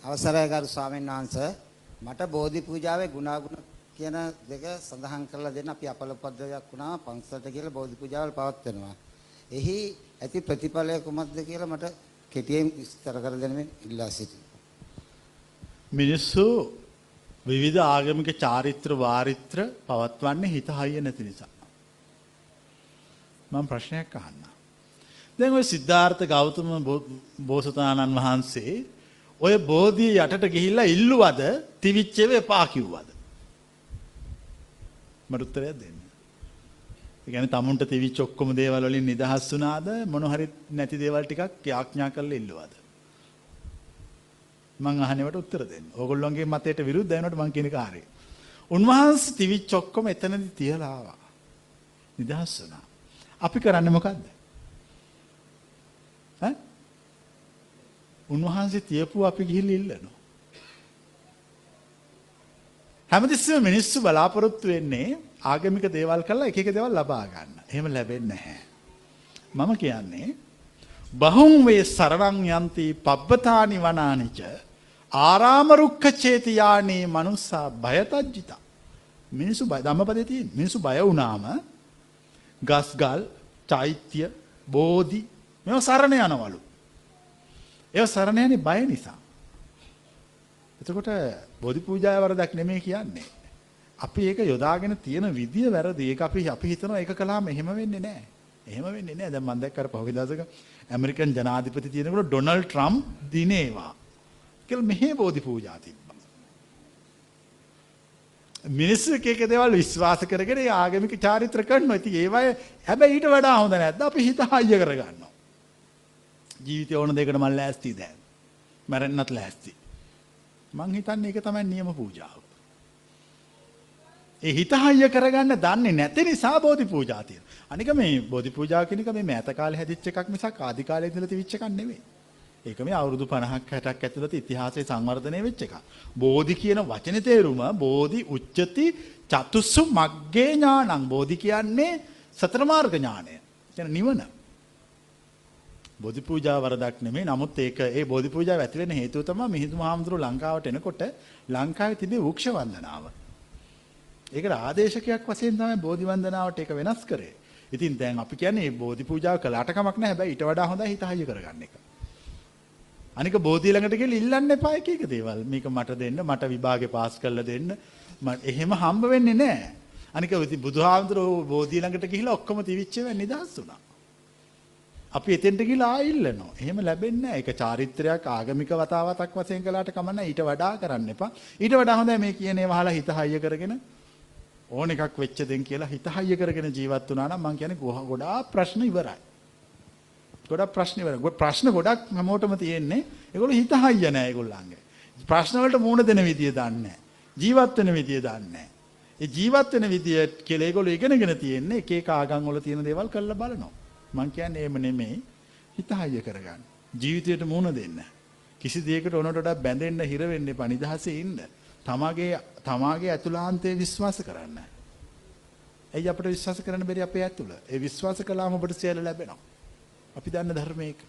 අවසරයි ගරු ස්වාමීන් වහන්සේ මට බෝධි පූජාවේ ගුණාගුණ කියන දෙක සඳහන් කරලා දෙන්න. අපි අපලපද්දයක් වුණා පන්සලට කියලා බෝධි පූජාවල් පවත්වනවා. එහි ඇති ප්‍රතිඵලය කුමක්ද කියලා මට කෙටියෙන් විස්තර කර දෙන්න ඉල්ලා සිටිනවා. මිනිස්සු විවිධ ආගමික චාරිත්‍ර වාරිත්‍ර පවත්වන්නේ හිත හයිය නැති නිසා. මම ප්‍රශ්නයක් අහන්නම්. දැන් ඔය සිද්ධාර්ථ ගෞතම බෝසතාණන් වහන්සේ ඔය බෝධිය යටට ගිහිල්ලා ඉල්ලුවද තිවිච්චේව එපා කිව්වද? මට උත්තරයක් දෙන්න. ඒ කියන්නේ තමුන්ට තිවිච්ච ඔක්කොම දේවල් වලින් නිදහස් වුණාද මොන හරි නැති දේවල් ටිකක් යාඥා කරලා ඉල්ලුවද? මං අහන්නේවට උත්තර දෙන්න. ඕගොල්ලෝගේ මතයට විරුද්ධ වෙනකොට මං කියන කාර්යය. උන්වහන්සේ තිවිච්ච ඔක්කොම එතනදී තියලා ආවා. නිදහස් වුණා. අපි කරන්නේ මොකද්ද? ඈ? උන්වහන්සේ තියපු අපි ගිහිල්ලා ඉල්ලනවා. හැමතිස්සෙම මිනිස්සු බලාපොරොත්තු වෙන්නේ ආගමික දේවල් කරලා එක එක දේවල් ලබා ගන්න. එහෙම ලැබෙන්නේ නැහැ. මම කියන්නේ බහුම් වේ සරණං යන්ති පබ්බතානි වනානිච ආරාම රුක්ඛ චේතියානි මනුස්සා බයතජ්ජිතා. මිනිස්සු බය ධම්මපදයේ තියෙන මිනිස්සු බය වුණාම ගස්ගල් චෛත්‍ය බෝධි මේව සරණ යනවලු. ඒව සරණ යන්නේ බය නිසා. එතකොට බෝධි පූජාවේ වරදක් නෙමෙයි කියන්නේ. අපි ඒක යොදාගෙන තියෙන විදිය වැරදි. ඒක අපි හිතනවා ඒක කළාම එහෙම වෙන්නේ නැහැ. එහෙම වෙන්නේ නැහැ. දැන් මම දැක්ක අර පහුගිය දවසක ඇමරිකන් ජනාධිපති තියෙනකොට ඩොනල්ඩ් ට්‍රම්ප් දිනේවා කියලා මෙහෙ බෝධි පූජා තිබ්බා. මිනිස්සු එක දේවල් විශ්වාස කරගෙන ඒ ආගමික චාරිත්‍ර කරනවා. ඉතින් ඒවයි හැබැයි ඊට වඩා හොඳ නැද්ද? අපි හිත හයිය කරගන්නවා. ජීවිතේ ඕන දෙයකට මම ලෑස්ති දැන්. මරන්නත් ලෑස්ති. මං හිතන්නේ ඒක තමයි නියම පූජාව. ඒ හිත හයිය කරගන්න දන්නේ නැති නිසා බෝධි පූජා තියෙනවා. අනික මේ බෝධි පූජාව කියන එක මේ මෑත කාලේ හැදිච්ච එකක් මිසක් ආදි කාලේ ඉඳලා තිබිච්ච එකක් නෙවෙයි. ඒක මේ අවුරුදු 50ක් 60ක් ඇතුළත ඉතිහාසයේ සංවර්ධනය වෙච්ච එකක්. බෝධි කියන වචනේ තේරුම බෝධි උච්චති චතුස්සු මග්ගේ ඥානං. බෝධි කියන්නේ සතර මාර්ග ඥානය. කියන්නේ නිවන. බෝධි පූජා වරදක් නෙමෙයි. නමුත් ඒක ඒ බෝධි පූජාව ඇති වෙන්න හේතුව තමයි මිහිඳු මහමුදුරුවෝ ලංකාවට එනකොට ලංකාවේ තිබේ වෘක්ෂ වන්දනාව. ඒකට ආදේශකයක් වශයෙන් තමයි බෝධි වන්දනාවට ඒක වෙනස් කරේ. ඉතින් දැන් අපි කියන්නේ මේ බෝධි පූජාව කළාට කමක් නැහැ. හැබැයි ඊට වඩා හොඳයි හිත හයිය කරගන්න එක. අනික බෝධිය ළඟට ගිහලා ඉල්ලන්න එපා එක එක දේවල්. මේක මට දෙන්න, මට විභාගේ පාස් කරලා දෙන්න. එහෙම හම්බ වෙන්නේ නැහැ. අනික බුදුහාමුදුරුවෝ බෝධිය ළඟට ගිහිලා ඔක්කොම තිවිච්ච වෙන්නේ නිදහස් වුණා. අපි එතෙන්ට ගිහලා ආයෙල්ලනවා. එහෙම ලැබෙන්නේ නැහැ. ඒක චාරිත්‍රයක් ආගමික වතාවතක් වශයෙන් කළාට කමක් නැහැ. ඊට වඩා කරන්න එපා. ඊට වඩා හොඳයි මේ කියන්නේ වහලා හිත හයිය කරගෙන ඕන එකක් වෙච්ච දෙන් කියලා හිත හයිය කරගෙන ජීවත් වුණා නම් මම කියන්නේ ගොඩාක් ප්‍රශ්න ඉවරයි. ගොඩක් ප්‍රශ්න ඉවරයි. ප්‍රශ්න ගොඩක් හැමෝටම තියෙන්නේ. ඒගොල්ලෝ හිත හයිය නැහැ ඒගොල්ලන්ගේ. ප්‍රශ්න වලට මුහුණ දෙන විදිය දන්නේ නැහැ. ජීවත් වෙන විදිය දන්නේ නැහැ. ඒ ජීවත් වෙන විදිය කියලා ඒගොල්ලෝ ඉගෙනගෙන තියෙන්නේ එක එක ආගම් වල තියෙන දේවල් කරලා බලනවා. මං කියන්නේ එහෙම නෙමෙයි. හිත හයිය කරගන්න. ජීවිතයට මුහුණ දෙන්න. කිසි දෙයකට උනට වඩා බැඳෙන්න හිර වෙන්න එපා. නිදහසේ ඉන්න. තමාගේ අතුලාන්තයේ විශ්වාස කරන්න. එයි අපිට විශ්වාස කරන්න බැරි අපේ ඇතුළ. ඒ විශ්වාස කළාම ඔබට සියල්ල ලැබෙනවා. අපි දන්න ධර්මයක